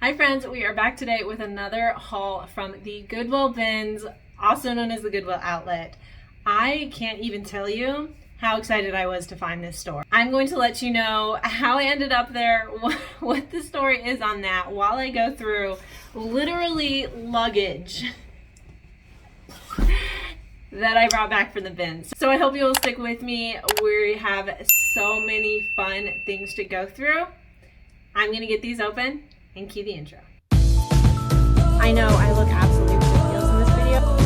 Hi friends, we are back today with another haul from the Goodwill bins, also known as the Goodwill Outlet. I can't even tell you how excited I was to find this store. I'm going to let you know how I ended up there, what the story is on that while I go through literally luggage that I brought back from the bins. So I hope you will stick with me. We have so many fun things to go through. I'm gonna get these open and cue the intro. I know I look absolutely ridiculous in this video.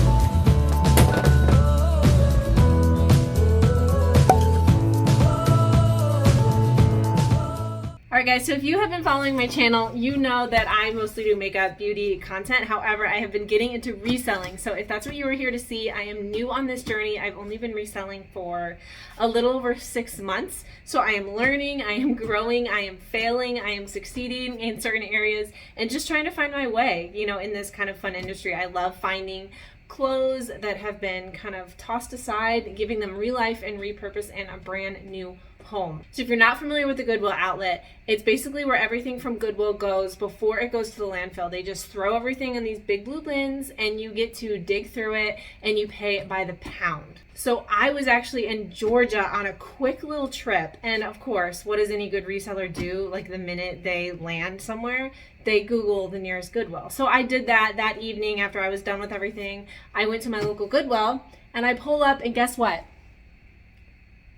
Alright guys, so if you have been following my channel, you know that I mostly do makeup, beauty, content. However, I have been getting into reselling. So if that's what you were here to see, I am new on this journey. I've only been reselling for a little over 6 months. So I am learning, I am growing, I am failing, I am succeeding in certain areas and just trying to find my way, you know, in this kind of fun industry. I love finding clothes that have been kind of tossed aside, giving them real life and repurpose in a brand new home. So if you're not familiar with the Goodwill Outlet, it's basically where everything from Goodwill goes before it goes to the landfill. They just throw everything in these big blue bins and you get to dig through it and you pay it by the pound. So I was actually in Georgia on a quick little trip, and of course, what does any good reseller do? Like the minute they land somewhere, they Google the nearest Goodwill. So I did that evening after I was done with everything. I went to my local Goodwill and I pull up and guess what?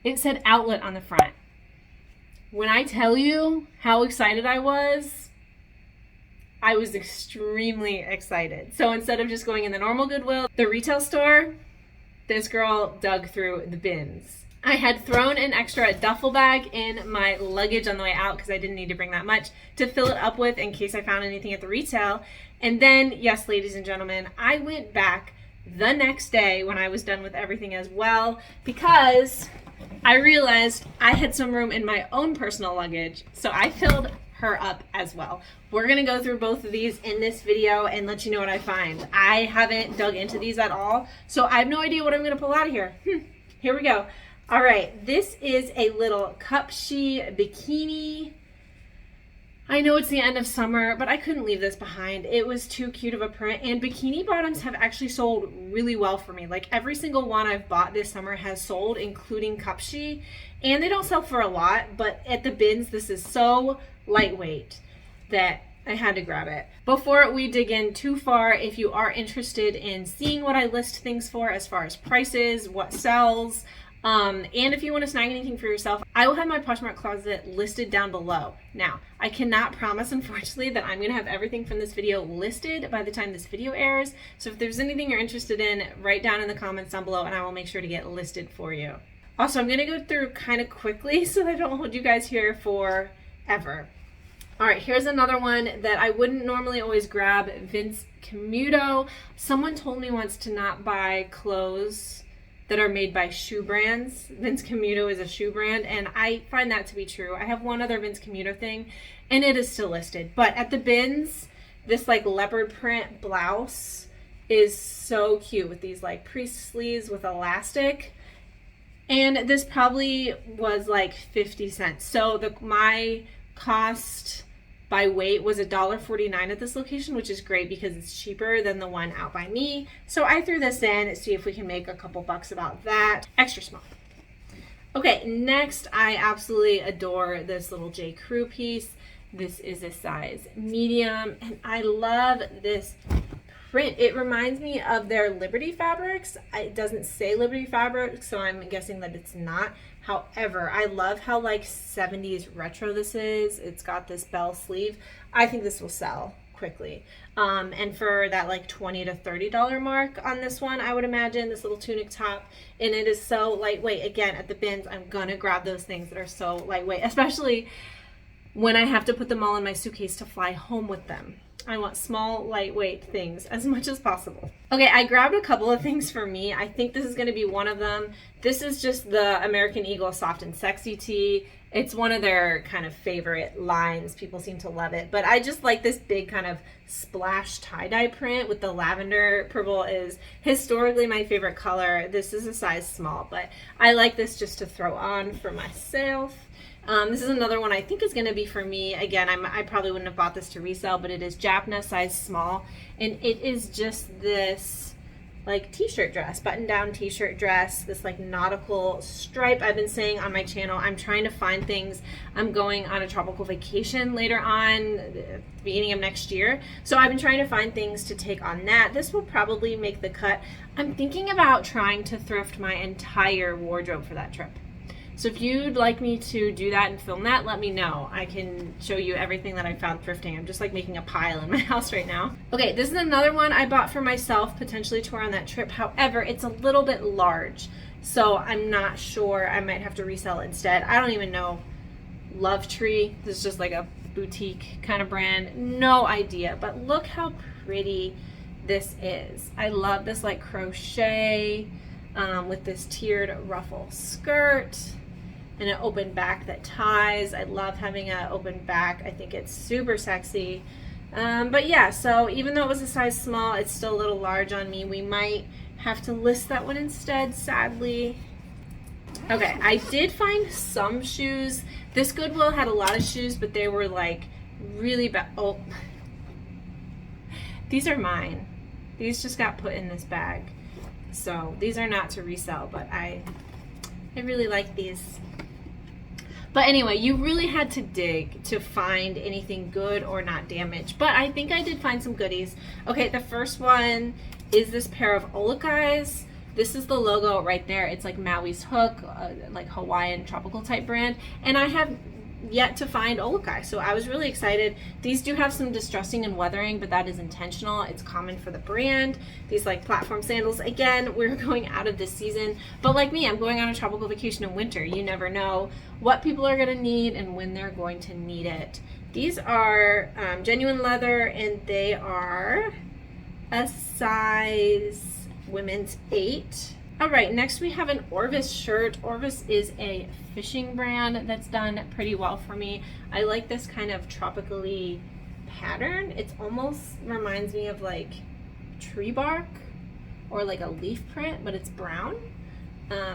It said outlet on the front. When I tell you how excited I was extremely excited. So instead of just going in the normal Goodwill, the retail store, this girl dug through the bins. I had thrown an extra duffel bag in my luggage on the way out because I didn't need to bring that much to fill it up with in case I found anything at the retail. And then, yes, ladies and gentlemen, I went back the next day when I was done with everything as well because I realized I had some room in my own personal luggage, so I filled her up as well. We're gonna go through both of these in this video and let you know what I find. I haven't dug into these at all, so I have no idea what I'm gonna pull out of here. Here we go. All right, this is a little Cupshe bikini. I know it's the end of summer, but I couldn't leave this behind. It was too cute of a print, and bikini bottoms have actually sold really well for me. Like every single one I've bought this summer has sold, including Cupshe, and they don't sell for a lot, but at the bins, this is so lightweight that I had to grab it. Before we dig in too far, if you are interested in seeing what I list things for as far as prices, what sells, and if you want to snag anything for yourself, I will have my Poshmark closet listed down below. Now, I cannot promise, unfortunately, that I'm going to have everything from this video listed by the time this video airs. So if there's anything you're interested in, write down in the comments down below and I will make sure to get listed for you. Also, I'm going to go through kind of quickly so I don't hold you guys here forever. All right, here's another one that I wouldn't normally always grab, Vince Camuto. Someone told me once to not buy clothes that are made by shoe brands. Vince Camuto is a shoe brand, and I find that to be true. I have one other Vince Camuto thing, and it is still listed. But at the bins, this like leopard print blouse is so cute with these like priest sleeves with elastic. And this probably was like 50 cents. So my cost by weight was $1.49 at this location, which is great because it's cheaper than the one out by me. So I threw this in to see if we can make a couple bucks about that. Extra small. Okay, next, I absolutely adore this little J. Crew piece. This is a size medium, and I love this print. It reminds me of their Liberty fabrics. It doesn't say Liberty fabrics, so I'm guessing that it's not. However, I love how like 70s retro this is. It's got this bell sleeve. I think this will sell quickly. And for that like $20 to $30 mark on this one, I would imagine, this little tunic top, and it is so lightweight. Again, at the bins, I'm gonna grab those things that are so lightweight, especially when I have to put them all in my suitcase to fly home with them. I want small, lightweight things as much as possible. Okay, I grabbed a couple of things for me. I think this is going to be one of them. This is just the American Eagle Soft and Sexy tee. It's one of their kind of favorite lines. People seem to love it. But I just like this big kind of splash tie-dye print with the lavender. Purple is historically my favorite color. This is a size small, but I like this just to throw on for myself. This is another one I think is going to be for me. Again, I probably wouldn't have bought this to resell, but it is Japanese size small, and it is just this like t-shirt dress, button down t-shirt dress, this like nautical stripe. I've been saying on my channel, I'm trying to find things. I'm going on a tropical vacation later on, the beginning of next year. So I've been trying to find things to take on that. This will probably make the cut. I'm thinking about trying to thrift my entire wardrobe for that trip. So if you'd like me to do that and film that, let me know. I can show you everything that I found thrifting. I'm just like making a pile in my house right now. Okay, this is another one I bought for myself, potentially to wear on that trip. However, it's a little bit large, so I'm not sure. I might have to resell it instead. I don't even know. Love Tree. This is just like a boutique kind of brand. No idea, but look how pretty this is. I love this like crochet with this tiered ruffle skirt and an open back that ties. I love having an open back. I think it's super sexy. But yeah, so even though it was a size small, it's still a little large on me. We might have to list that one instead, sadly. Okay, I did find some shoes. This Goodwill had a lot of shoes, but they were like really bad. Oh, these are mine. These just got put in this bag. So these are not to resell, but I really like these. But anyway, you really had to dig to find anything good or not damaged. But I think I did find some goodies. Okay, the first one is this pair of Olukais. This is the logo right there. It's like Maui's Hook, like Hawaiian tropical type brand. And I have yet to find Olukai, so I was really excited. These do have some distressing and weathering, but that is intentional. It's common for the brand. These like platform sandals, again, we're going out of this season, but like me, I'm going on a tropical vacation in winter. You never know what people are going to need and when they're going to need it. These are genuine leather, and they are a size women's 8. All right, next we have an Orvis shirt. Orvis is a fishing brand that's done pretty well for me. I like this kind of tropically pattern. It almost reminds me of like tree bark or like a leaf print, but it's brown.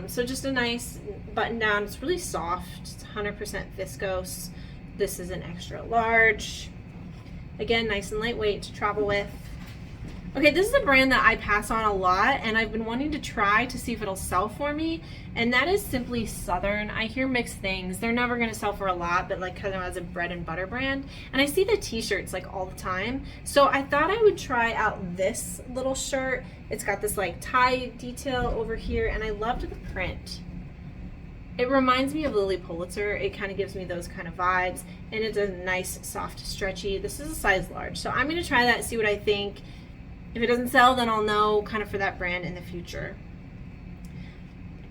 So just a nice button down. It's really soft. It's 100% viscose. This is an extra large. Again, nice and lightweight to travel with. Okay, this is a brand that I pass on a lot, and I've been wanting to try to see if it'll sell for me, and that is Simply Southern. I hear mixed things. They're never going to sell for a lot, but like kind of as a bread and butter brand, and I see the t-shirts like all the time, so I thought I would try out this little shirt. It's got this like tie detail over here, and I loved the print. It reminds me of Lily Pulitzer. It kind of gives me those kind of vibes, and it's a nice, soft, stretchy. This is a size large, so I'm going to try that, see what I think. If it doesn't sell, then I'll know kind of for that brand in the future.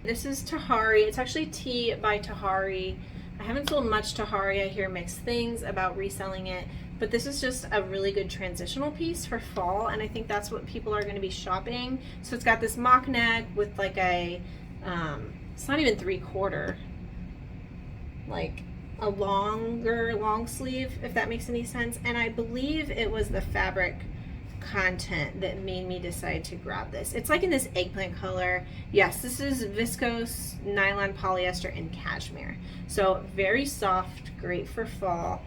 This is Tahari. It's actually Tea by Tahari. I haven't sold much Tahari. I hear mixed things about reselling it, but this is just a really good transitional piece for fall, and I think that's what people are going to be shopping. So it's got this mock neck with like a, it's not even 3/4, like a longer long sleeve, if that makes any sense. And I believe it was the fabric content that made me decide to grab this. It's like in this eggplant color. Yes, this is viscose, nylon, polyester, and cashmere. So very soft, great for fall.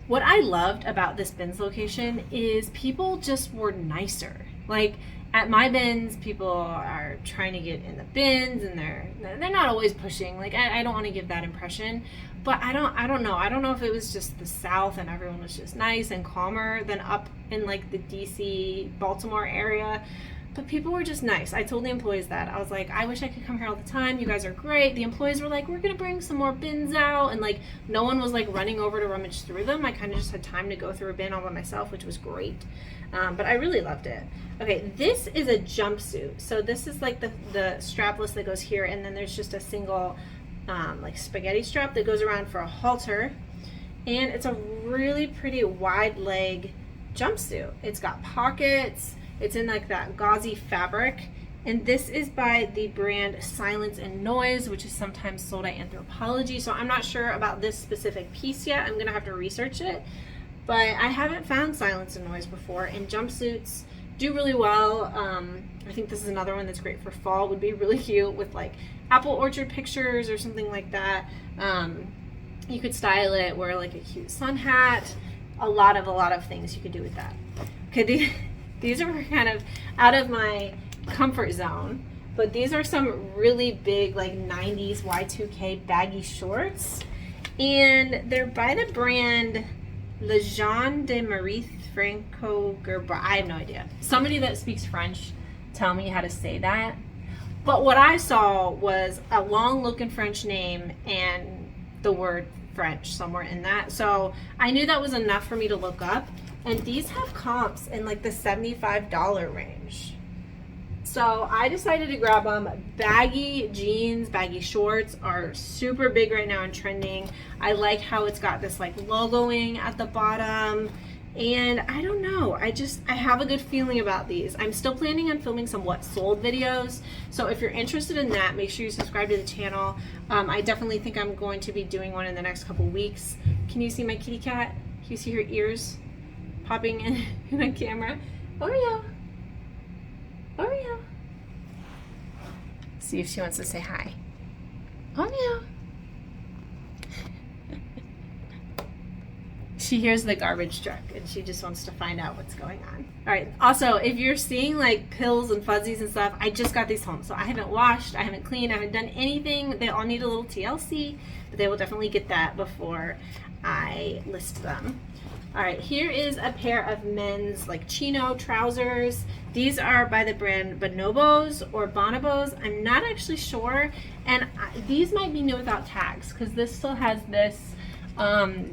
What I loved about this bins location is people just were nicer. Like at my bins, people are trying to get in the bins, and they're not always pushing. Like I don't want to give that impression, but I don't know. I don't know if it was just the South and everyone was just nice and calmer than up in like the DC, Baltimore area. But people were just nice. I told the employees that. I was like, I wish I could come here all the time. You guys are great. The employees were like, we're going to bring some more bins out. And like, no one was like running over to rummage through them. I kind of just had time to go through a bin all by myself, which was great. But I really loved it. Okay, this is a jumpsuit. So this is like the strapless that goes here. And then there's just a single like spaghetti strap that goes around for a halter. And it's a really pretty wide leg jumpsuit. It's got pockets. It's in like that gauzy fabric, and this is by the brand Silence and Noise, which is sometimes sold at Anthropologie. So I'm not sure about this specific piece yet. I'm gonna have to research it, but I haven't found Silence and Noise before, and jumpsuits do really well. I think this is another one that's great for fall. Would be really cute with like apple orchard pictures or something like that. You could style it, wear like a cute sun hat. A lot of things you could do with that. Okay, these are kind of out of my comfort zone, but these are some really big like 90s Y2K baggy shorts, and they're by the brand Lejeune de Marie Franco Gerber. I have no idea. Somebody that speaks French tell me how to say that. But what I saw was a long looking French name and the word French somewhere in that. So I knew that was enough for me to look up. And these have comps in like the $75 range. So I decided to grab them. Baggy jeans, baggy shorts are super big right now and trending. I like how it's got this like logoing at the bottom. And I don't know, I have a good feeling about these. I'm still planning on filming some what sold videos. So if you're interested in that, make sure you subscribe to the channel. I definitely think I'm going to be doing one in the next couple weeks. Can you see my kitty cat? Can you see her ears popping in the camera? Oreo. Oreo. See if she wants to say hi. Oreo. She hears the garbage truck and she just wants to find out what's going on. All right, also, if you're seeing like pills and fuzzies and stuff, I just got these home. So I haven't washed, I haven't cleaned, I haven't done anything. They all need a little TLC, but they will definitely get that before I list them. All right, here is a pair of men's like chino trousers. These are by the brand Bonobos or Bonobos. I'm not actually sure. And these might be new without tags because this still has this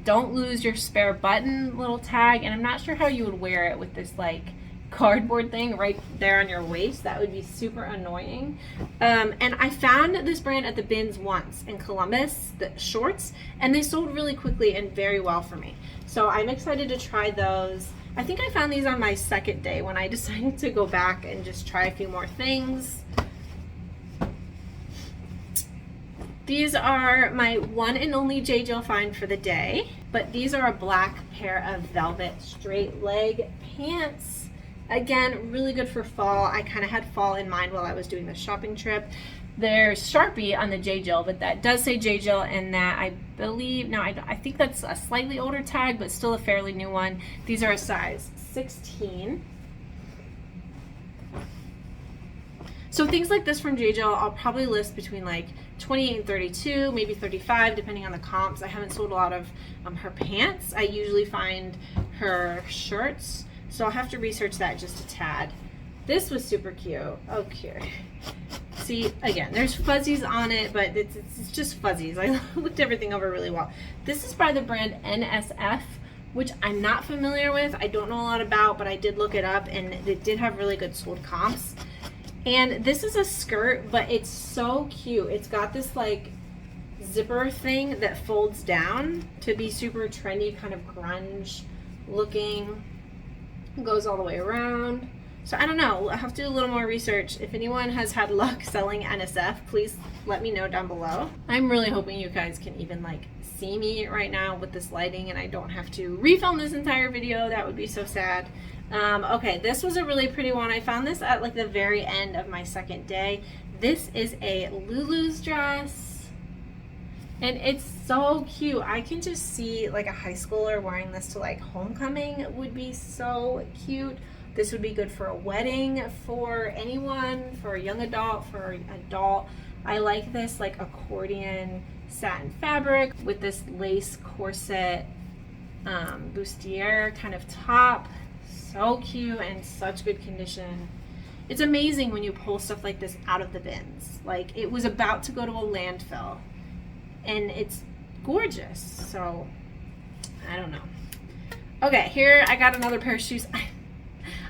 don't lose your spare button little tag, and I'm not sure how you would wear it with this like cardboard thing right there on your waist. That would be super annoying. And I found this brand at the bins once in Columbus, the shorts, and they sold really quickly and very well for me. So I'm excited to try those. I think I found these on my second day when I decided to go back and just try a few more things. These are my one and only J. Jill find for the day, but these are a black pair of velvet straight leg pants. Again, really good for fall. I kind of had fall in mind while I was doing the shopping trip. There's Sharpie on the J. Jill, but that does say J. Jill in that. I believe, no, I think that's a slightly older tag, but still a fairly new one. These are a size 16. So things like this from J. Jill, I'll probably list between like 28 and 32, maybe 35, depending on the comps. I haven't sold a lot of her pants. I usually find her shirts, so I'll have to research that just a tad. This was super cute. Oh, cute. See, again, there's fuzzies on it, but it's just fuzzies. I looked everything over really well. This is by the brand NSF, which I'm not familiar with. I don't know a lot about, but I did look it up, and it did have really good sold comps. And this is a skirt, but it's so cute. It's got this like zipper thing that folds down to be super trendy, kind of grunge looking. It goes all the way around. So I don't know, I'll have to do a little more research. If anyone has had luck selling NSF, please let me know down below. I'm really hoping you guys can even like see me right now with this lighting and I don't have to refilm this entire video. That would be so sad. Okay, this was a really pretty one. I found this at like the very end of my second day. This is a Lulu's dress and it's so cute. I can just see like a high schooler wearing this to like homecoming. It would be so cute. This would be good for a wedding, for anyone, for a young adult, for an adult. I like this like accordion satin fabric with this lace corset bustier kind of top. So cute and such good condition. It's amazing when you pull stuff like this out of the bins. Like it was about to go to a landfill and it's gorgeous. So I don't know. Okay, here I got another pair of shoes.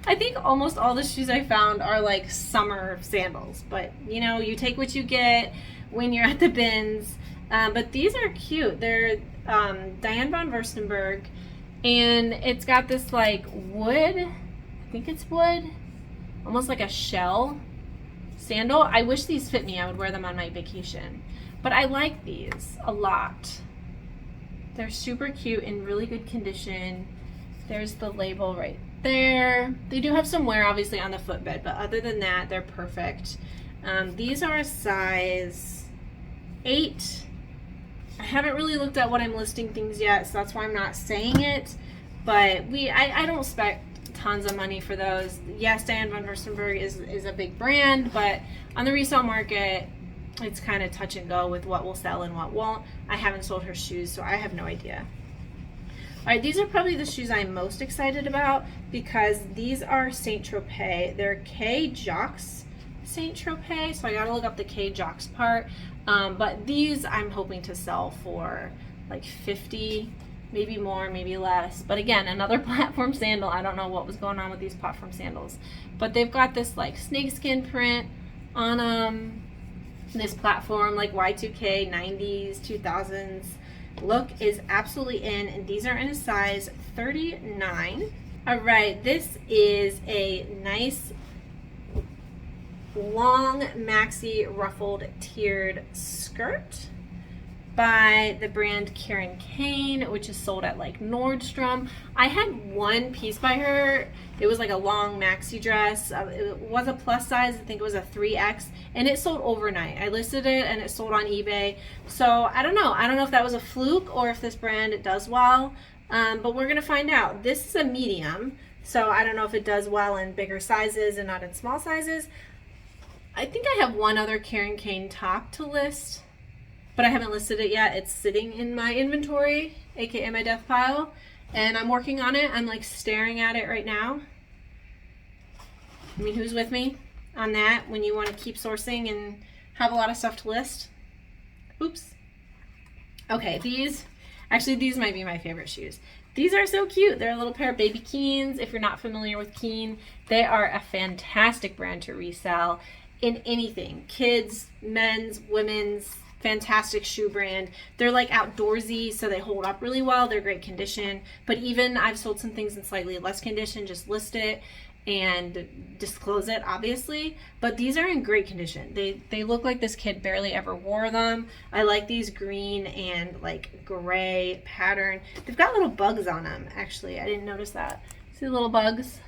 I think almost all the shoes I found are like summer sandals, but you know, you take what you get when you're at the bins. But these are cute. They're Diane von Furstenberg. And it's got this like wood, I think it's wood, almost like a shell sandal. I wish these fit me. I would wear them on my vacation. But I like these a lot. They're super cute in really good condition. There's the label right there. They do have some wear obviously on the footbed, but other than that, they're perfect. These are a size 8. I haven't really looked at what I'm listing things yet, so that's why I'm not saying it. But I don't expect tons of money for those. Yes, Diane von Furstenberg is a big brand, but on the resale market, it's kind of touch and go with what will sell and what won't. I haven't sold her shoes, so I have no idea. All right, these are probably the shoes I'm most excited about because these are Saint Tropez. They're K Jocks Saint Tropez, so I gotta look up the K Jocks part. But these I'm hoping to sell for like 50, maybe more, maybe less. But again, another platform sandal. I don't know what was going on with these platform sandals, but they've got this like snakeskin print on this platform, like Y2K, 90s, 2000s. Look is absolutely in, and these are in a size 39. All right, this is a nice long maxi ruffled tiered skirt by the brand Karen Kane, which is sold at like Nordstrom. I had one piece by her. It was like a long maxi dress. It was a plus size. I think it was a 3X, and it sold overnight. I listed it and it sold on eBay. So I don't know. I don't know if that was a fluke or if this brand does well, but we're gonna find out. This is a medium, so I don't know if it does well in bigger sizes and not in small sizes. I think I have one other Karen Kane top to list, but I haven't listed it yet. It's sitting in my inventory, aka my death pile, and I'm working on it. I'm like staring at it right now. I mean, who's with me on that when you want to keep sourcing and have a lot of stuff to list? Oops. Okay, these might be my favorite shoes. These are so cute. They're a little pair of baby Keens. If you're not familiar with Keen, they are a fantastic brand to resell in anything. Kids, men's, women's, fantastic shoe brand. They're like outdoorsy, so they hold up really well. They're great condition, but even I've sold some things in slightly less condition, just list it and disclose it, obviously. But these are in great condition. They look like this kid barely ever wore them. I like these green and like gray pattern. They've got little bugs on them, actually. I didn't notice that. See the little bugs?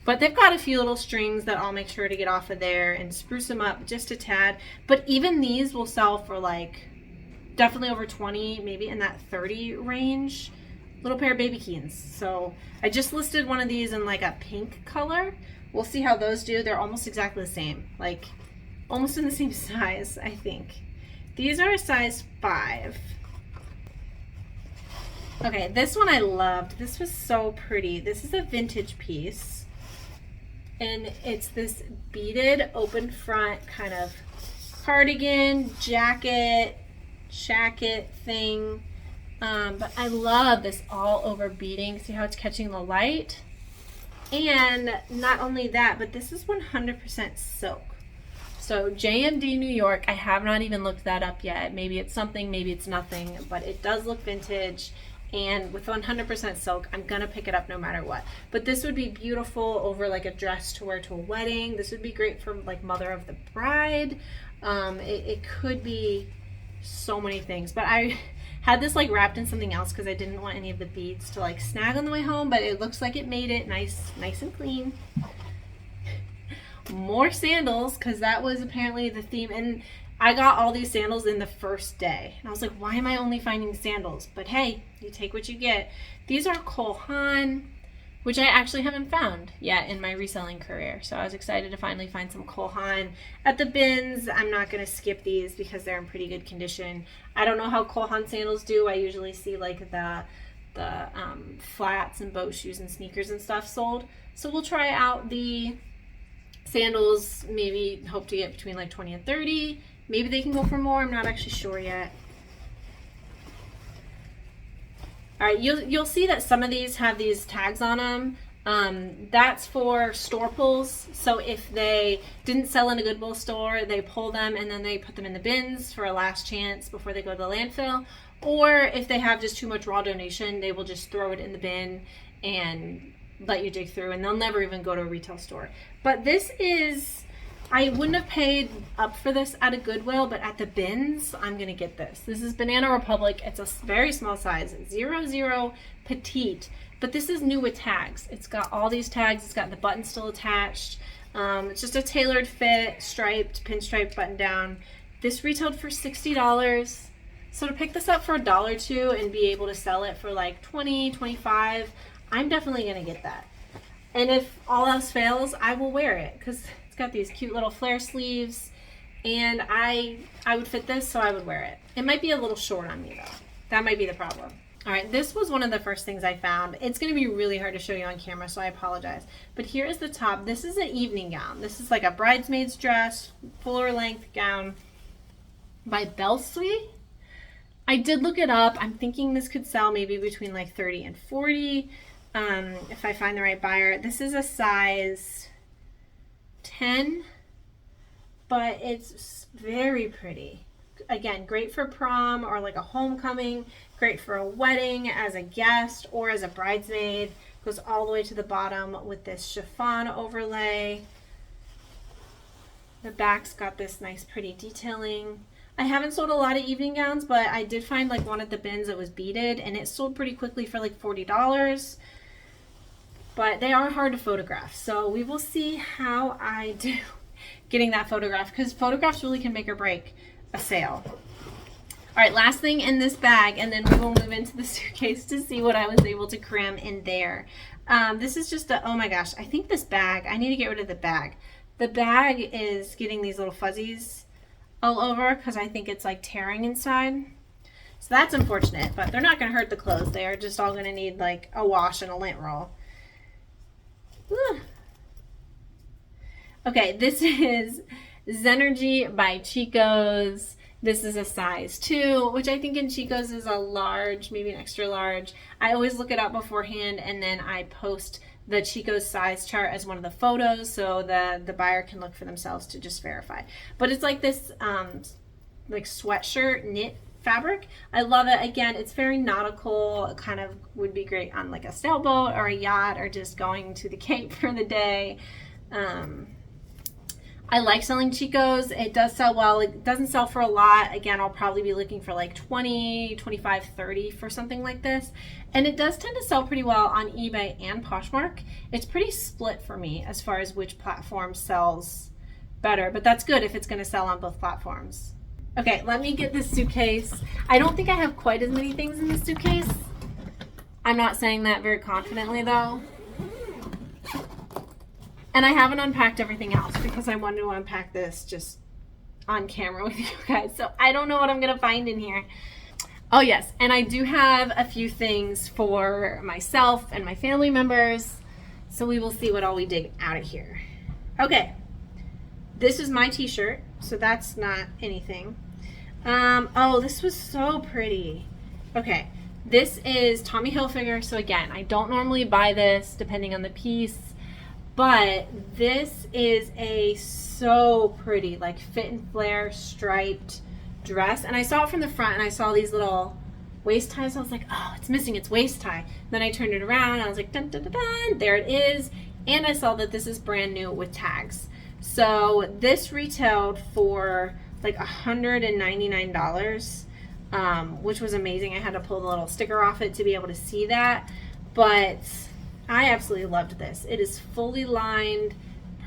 But they've got a few little strings that I'll make sure to get off of there and spruce them up just a tad. But even these will sell for like definitely over 20, maybe in that 30 range. Little pair of baby Keens. So I just listed one of these in like a pink color. We'll see how those do. They're almost exactly the same, like almost in the same size, I think. These are a size 5. Okay, this one I loved. This was so pretty. This is a vintage piece. And it's this beaded open front kind of cardigan, jacket thing. But I love this all over beading. See how it's catching the light? And not only that, but this is 100% silk. So JMD New York, I have not even looked that up yet. Maybe it's something, maybe it's nothing, but it does look vintage. And with 100% silk, I'm gonna pick it up no matter what. But this would be beautiful over like a dress to wear to a wedding. This would be great for like mother of the bride. It could be so many things. But I had this like wrapped in something else because I didn't want any of the beads to like snag on the way home. But it looks like it made it nice and clean. More sandals, because that was apparently the theme. And I got all these sandals in the first day. And I was like, why am I only finding sandals? But hey, you take what you get. These are Cole Haan, which I actually haven't found yet in my reselling career. So I was excited to finally find some Cole Haan at the bins. I'm not going to skip these because they're in pretty good condition. I don't know how Cole Haan sandals do. I usually see like the flats and boat shoes and sneakers and stuff sold. So we'll try out the sandals, maybe hope to get between like 20 and 30. Maybe they can go for more. I'm not actually sure yet. All right, you'll see that some of these have these tags on them. That's for store pulls. So if they didn't sell in a Goodwill store, they pull them and then they put them in the bins for a last chance before they go to the landfill. Or if they have just too much raw donation, they will just throw it in the bin and let you dig through, and they'll never even go to a retail store. But this is I wouldn't have paid up for this at a Goodwill, but at the bins, I'm going to get this. This is Banana Republic. It's a very small size, 00 petite. But this is new with tags. It's got all these tags. It's got the button still attached. It's just a tailored fit, striped, pinstripe button down. This retailed for $60. So to pick this up for $1 or $2 and be able to sell it for like $20, $25, I'm definitely going to get that. And if all else fails, I will wear it because it's got these cute little flare sleeves, and I would fit this, so I would wear it. It might be a little short on me though. That might be the problem. All right, this was one of the first things I found. It's going to be really hard to show you on camera, so I apologize. But here is the top. This is an evening gown. This is like a bridesmaid's dress, fuller length gown by Belsui. I did look it up. I'm thinking this could sell maybe between like 30 and 40 if I find the right buyer. This is a size 10, but it's very pretty. Again, great for prom or like a homecoming, great for a wedding as a guest or as a bridesmaid. Goes all the way to the bottom with this chiffon overlay. The back's got this nice pretty detailing. I haven't sold a lot of evening gowns, but I did find like one at the bins that was beaded, and it sold pretty quickly for like $40. But they are hard to photograph, so we will see how I do getting that photograph, because photographs really can make or break a sale. All right, last thing in this bag, and then we will move into the suitcase to see what I was able to cram in there. This is just a, oh my gosh, I think this bag, I need to get rid of the bag. The bag is getting these little fuzzies all over because I think it's like tearing inside. So that's unfortunate, but they're not going to hurt the clothes. They are just all going to need like a wash and a lint roll. Okay, this is Zenergy by Chico's. This is a size 2, which I think in Chico's is a large, maybe an extra large. I always look it up beforehand, and then I post the Chico's size chart as one of the photos so the buyer can look for themselves to just verify. But it's like this like sweatshirt knit fabric. I love it. Again, it's very nautical. It kind of would be great on like a sailboat or a yacht or just going to the Cape for the day. I like selling Chico's. It does sell well. It doesn't sell for a lot. Again, I'll probably be looking for like 20, 25, 30 for something like this. And it does tend to sell pretty well on eBay and Poshmark. It's pretty split for me as far as which platform sells better, but that's good if it's going to sell on both platforms. Okay, let me get this suitcase. I don't think I have quite as many things in this suitcase. I'm not saying that very confidently though. And I haven't unpacked everything else because I wanted to unpack this just on camera with you guys. So I don't know what I'm going to find in here. Oh yes, and I do have a few things for myself and my family members. So we will see what all we dig out of here. Okay, this is my t-shirt. So that's not anything. Oh, this was so pretty. Okay, this is Tommy Hilfiger. So again, I don't normally buy this depending on the piece. But this is a so pretty, like fit and flare striped dress. And I saw it from the front and I saw these little waist ties. I was like, oh, it's missing its waist tie. Then I turned it around and I was like, dun, dun, dun, dun. There it is. And I saw that this is brand new with tags. So this retailed for like $199, which was amazing. I had to pull the little sticker off it to be able to see that. But I absolutely loved this. It is fully lined,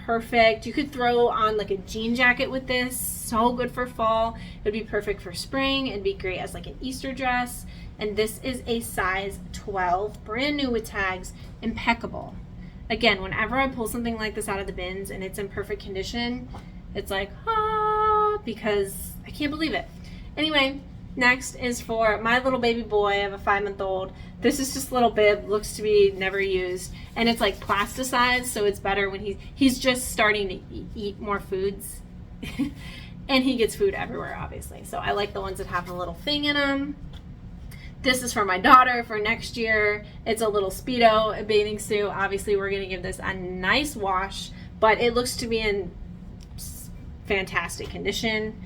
perfect. You could throw on like a jean jacket with this. So good for fall. It would be perfect for spring. It'd be great as like an Easter dress. And this is a size 12, brand new with tags, impeccable. Again, whenever I pull something like this out of the bins and it's in perfect condition, it's like, ah, because I can't believe it. Anyway, next is for my little baby boy. I have a 5-month-old. This is just a little bib, looks to be never used, and it's like plasticized, so it's better when he's just starting to eat more foods. And he gets food everywhere, obviously. So I like the ones that have a little thing in them. This is for my daughter for next year. It's a little Speedo, a bathing suit. Obviously, we're going to give this a nice wash, but it looks to be in fantastic condition.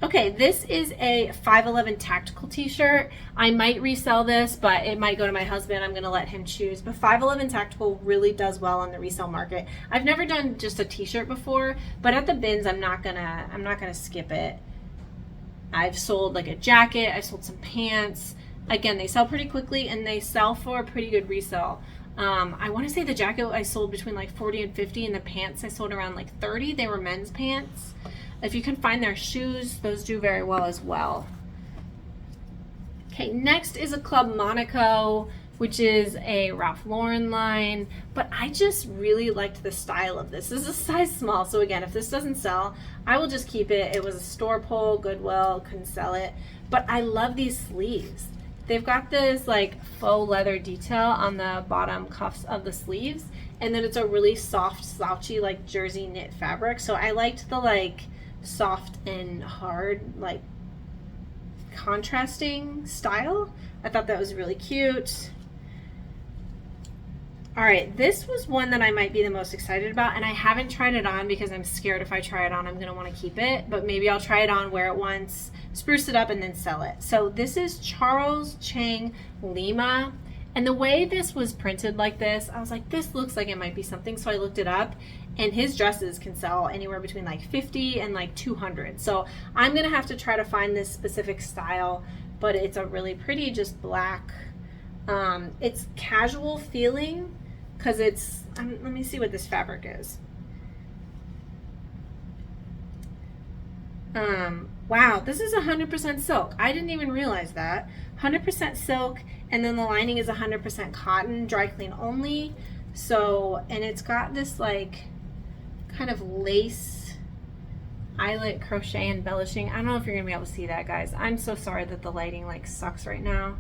Okay, this is a 511 tactical t-shirt. I might resell this, but it might go to my husband. I'm gonna let him choose. But 511 tactical really does well on the resale market. I've never done just a t-shirt before, but at the bins, I'm not gonna skip it. I've sold like a jacket, I've sold some pants. Again, they sell pretty quickly and they sell for a pretty good resale. I want to say the jacket I sold between like 40 and 50, and the pants I sold around like 30. They were men's pants. If you can find their shoes, those do very well as well. Okay, next is a Club Monaco, which is a Ralph Lauren line, but I just really liked the style of this. This is a size small, so again, if this doesn't sell, I will just keep it. It was a store pull, Goodwill, couldn't sell it, but I love these sleeves. They've got this like faux leather detail on the bottom cuffs of the sleeves, and then it's a really soft, slouchy, like jersey knit fabric. So I liked the like soft and hard, like contrasting style. I thought that was really cute. All right, this was one that I might be the most excited about, and I haven't tried it on because I'm scared if I try it on, I'm gonna wanna keep it, but maybe I'll try it on, wear it once, spruce it up, and then sell it. So this is Charles Chang Lima, and the way this was printed like this, I was like, this looks like it might be something, so I looked it up, and his dresses can sell anywhere between like 50 and like 200. So I'm gonna have to try to find this specific style, but it's a really pretty, just black, it's casual feeling, because it's, let me see what this fabric is. Wow, this is 100% silk. I didn't even realize that. 100% silk, and then the lining is 100% cotton, dry clean only. So, and it's got this like kind of lace eyelet crochet embellishing. I don't know if you're gonna be able to see that, guys. I'm so sorry that the lighting like sucks right now.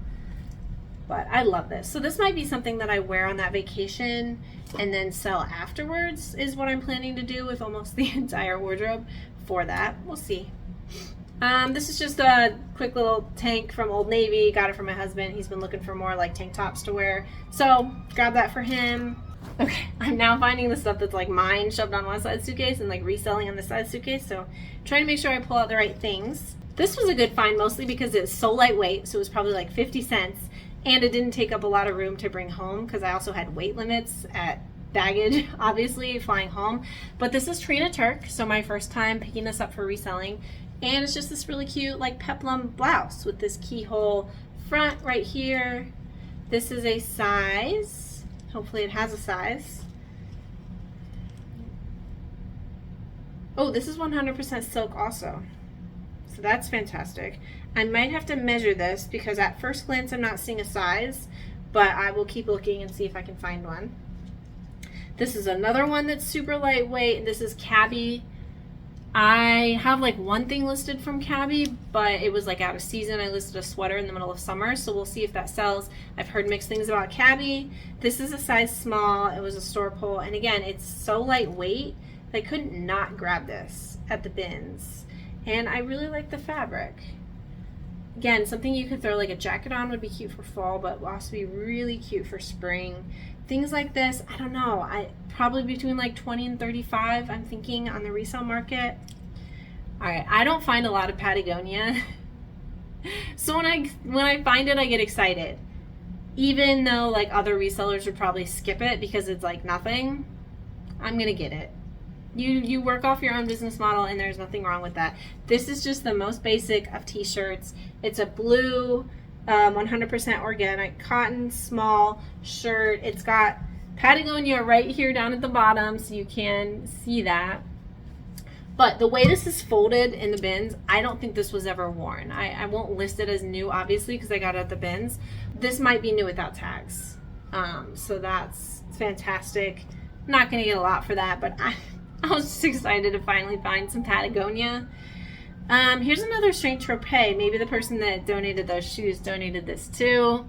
But I love this. So this might be something that I wear on that vacation and then sell afterwards is what I'm planning to do with almost the entire wardrobe for that. We'll see. This is just a quick little tank from Old Navy. Got it from my husband. He's been looking for more like tank tops to wear. So grab that for him. Okay, I'm now finding the stuff that's like mine shoved on one side suitcase and like reselling on the side suitcase. So trying to make sure I pull out the right things. This was a good find mostly because it's so lightweight. So it was probably like 50 cents. And it didn't take up a lot of room to bring home because I also had weight limits at baggage, obviously, flying home. But this is Trina Turk, so my first time picking this up for reselling. And it's just this really cute like peplum blouse with this keyhole front right here. This is a size, hopefully it has a size. Oh, this is 100% silk also. So that's fantastic. I might have to measure this because at first glance I'm not seeing a size, but I will keep looking and see if I can find one. This is another one that's super lightweight. This is Cabby. I have like one thing listed from Cabby, but it was like out of season. I listed a sweater in the middle of summer, so we'll see if that sells. I've heard mixed things about Cabby. This is a size small. It was a store pull, and again, it's so lightweight I couldn't not grab this at the bins. And I really like the fabric. Again, something you could throw like a jacket on would be cute for fall, but will also be really cute for spring. Things like this, I don't know, I probably between like 20 and 35, I'm thinking, on the resale market. All right, I don't find a lot of Patagonia. So when I find it, I get excited. Even though like other resellers would probably skip it because it's like nothing, I'm gonna get it. You work off your own business model, and there's nothing wrong with that. This is just the most basic of t-shirts. It's a blue 100% organic cotton small shirt. It's got Patagonia right here down at the bottom, so you can see that. But the way this is folded in the bins, I don't think this was ever worn. I won't list it as new, obviously, because I got it at the bins. This might be new without tags. So that's fantastic. Not going to get a lot for that, but I was just excited to finally find some Patagonia. Here's another Saint Tropez. Maybe the person that donated those shoes donated this too.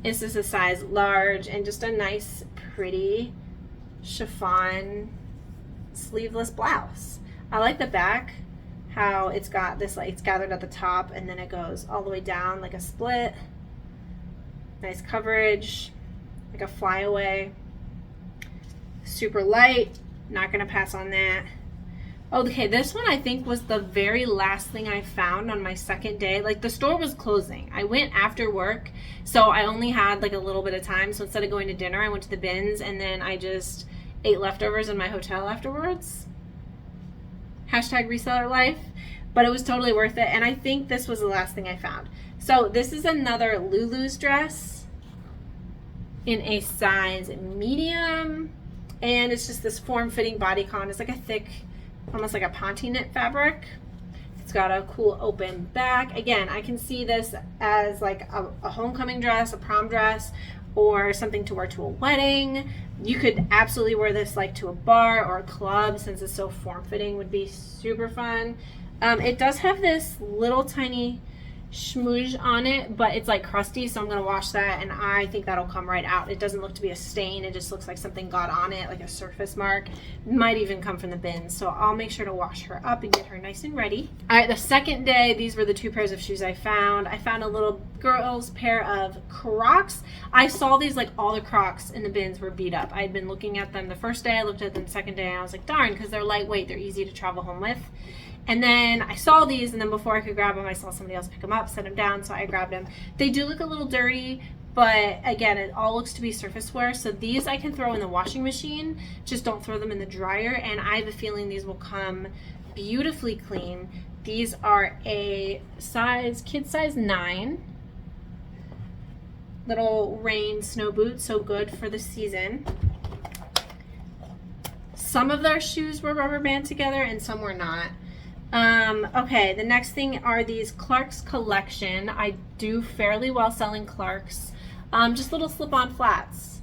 This is a size large and just a nice, pretty chiffon sleeveless blouse. I like the back, how it's got this, like it's gathered at the top and then it goes all the way down like a split. Nice coverage, like a flyaway. Super light. Not gonna pass on that. Okay, this one I think was the very last thing I found on my second day. Like, the store was closing. I went after work, so I only had like a little bit of time. So instead of going to dinner, I went to the bins, and then I just ate leftovers in my hotel afterwards. Hashtag reseller life. But it was totally worth it, and I think this was the last thing I found. So this is another Lulu's dress in a size medium, and it's just this form-fitting bodycon. It's like a thick, almost like a ponte knit fabric. It's got a cool open back. Again, I can see this as like a homecoming dress, a prom dress, or something to wear to a wedding. You could absolutely wear this like to a bar or a club, since it's so form-fitting, would be super fun. It does have this little tiny schmooze on it, but it's like crusty, so I'm going to wash that, and I think that'll come right out. It doesn't look to be a stain. It just looks like something got on it, like a surface mark. Might even come from the bin, so I'll make sure to wash her up and get her nice and ready. All right, the second day, these were the 2 pairs of shoes I found. I found a little girl's pair of Crocs. I saw these, like all the Crocs in the bins were beat up. I had been looking at them the first day, I looked at them the second day, and I was like, darn, because they're lightweight, they're easy to travel home with. And then I saw these, and then before I could grab them, I saw somebody else pick them up, set them down, so I grabbed them. They do look a little dirty, but again, it all looks to be surface wear. So these I can throw in the washing machine, just don't throw them in the dryer, and I have a feeling these will come beautifully clean. These are a kid size 9. Little rain snow boots, so good for the season. Some of their shoes were rubber band together, and some were not. Okay, the next thing are these Clarks collection. I do fairly well selling Clarks. Just little slip-on flats.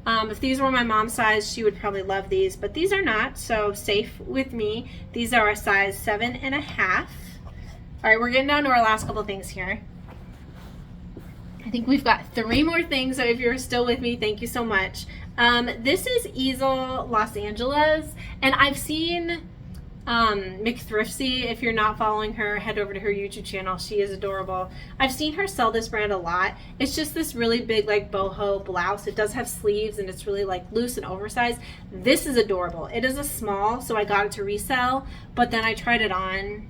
If these were my mom's size, she would probably love these, but these are not, so safe with me. These are a size 7.5. All right, we're getting down to our last couple things here. I think we've got 3 more things, so if you're still with me, thank you so much. This is Easel Los Angeles, and I've seen McThriftsy. If you're not following her, head over to her YouTube channel. She is adorable. I've seen her sell this brand a lot. It's just this really big like boho blouse. It does have sleeves, and it's really like loose and oversized. This is adorable. It is a small, so I got it to resell, but then I tried it on,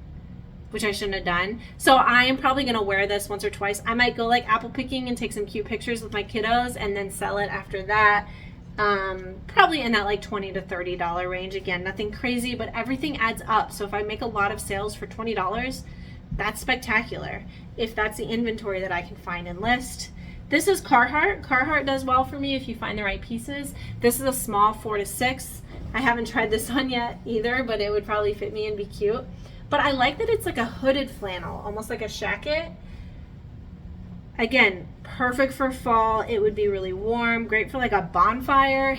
which I shouldn't have done. So I am probably going to wear this once or twice. I might go like apple picking and take some cute pictures with my kiddos and then sell it after that. Probably in that like $20 to $30 range. Again, nothing crazy, but everything adds up. So if I make a lot of sales for $20, that's spectacular. If that's the inventory that I can find and list. This is Carhartt. Carhartt does well for me if you find the right pieces. This is a small 4 to 6. I haven't tried this on yet either, but it would probably fit me and be cute. But I like that it's like a hooded flannel, almost like a shacket. Again, perfect for fall. It would be really warm, great for like a bonfire,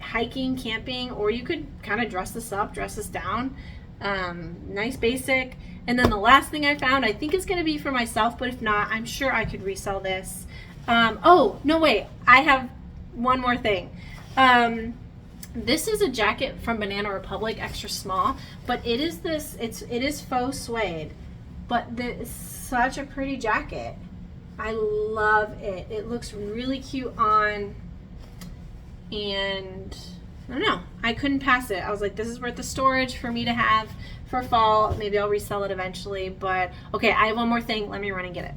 hiking, camping, or you could kind of dress this up, dress this down. Nice basic. And then the last thing I found, I think it's going to be for myself, but if not, I'm sure I could resell this. Oh, no, wait. I have one more thing. This is a jacket from Banana Republic, extra small, but it is this, it is faux suede, but it's such a pretty jacket. I love it. It looks really cute on, and I don't know, I couldn't pass it. I was like, this is worth the storage for me to have for fall. Maybe I'll resell it eventually, but okay, I have one more thing. Let me run and get it.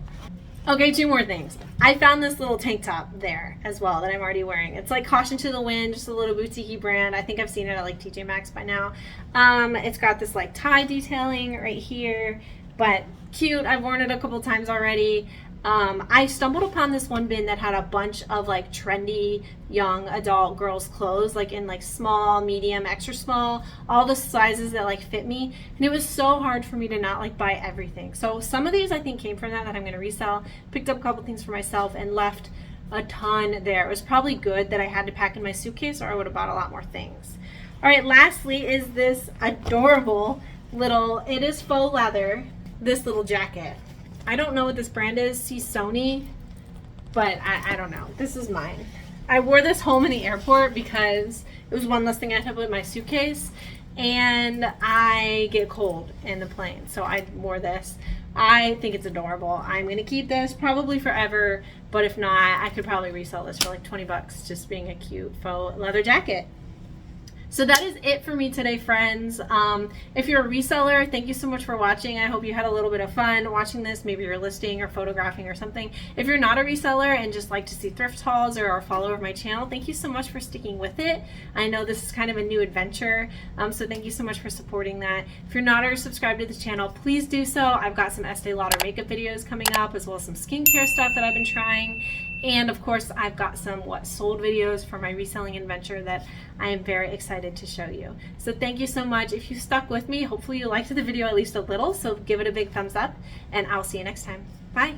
Okay, 2 more things. I found this little tank top there as well that I'm already wearing. It's like Caution to the Wind, just a little boutique brand. I think I've seen it at like TJ Maxx by now. It's got this like tie detailing right here, but cute. I've worn it a couple times already. I stumbled upon this one bin that had a bunch of like trendy young adult girls clothes, like in like small, medium, extra small, all the sizes that like fit me, and it was so hard for me to not like buy everything. So some of these I think came from that I'm going to resell. Picked up a couple things for myself and left a ton there. It was probably good that I had to pack in my suitcase, or I would have bought a lot more things. All right, lastly is this adorable little, it is faux leather, this little jacket. I don't know what this brand is, see Sony, but I don't know. This is mine. I wore this home in the airport because it was one less thing I had to put in my suitcase, and I get cold in the plane, so I wore this. I think it's adorable. I'm going to keep this probably forever, but if not, I could probably resell this for like 20 bucks, just being a cute faux leather jacket. So that is it for me today, friends. If you're a reseller, thank you so much for watching. I hope you had a little bit of fun watching this. Maybe you're listing or photographing or something. If you're not a reseller and just like to see thrift hauls or are a follower of my channel, thank you so much for sticking with it. I know this is kind of a new adventure, so thank you so much for supporting that. If you're not already subscribed to the channel, please do so. I've got some Estee Lauder makeup videos coming up, as well as some skincare stuff that I've been trying. And of course, I've got some what sold videos for my reselling adventure that I am very excited to show you. So thank you so much. If you stuck with me, hopefully you liked the video at least a little, so give it a big thumbs up, and I'll see you next time. Bye.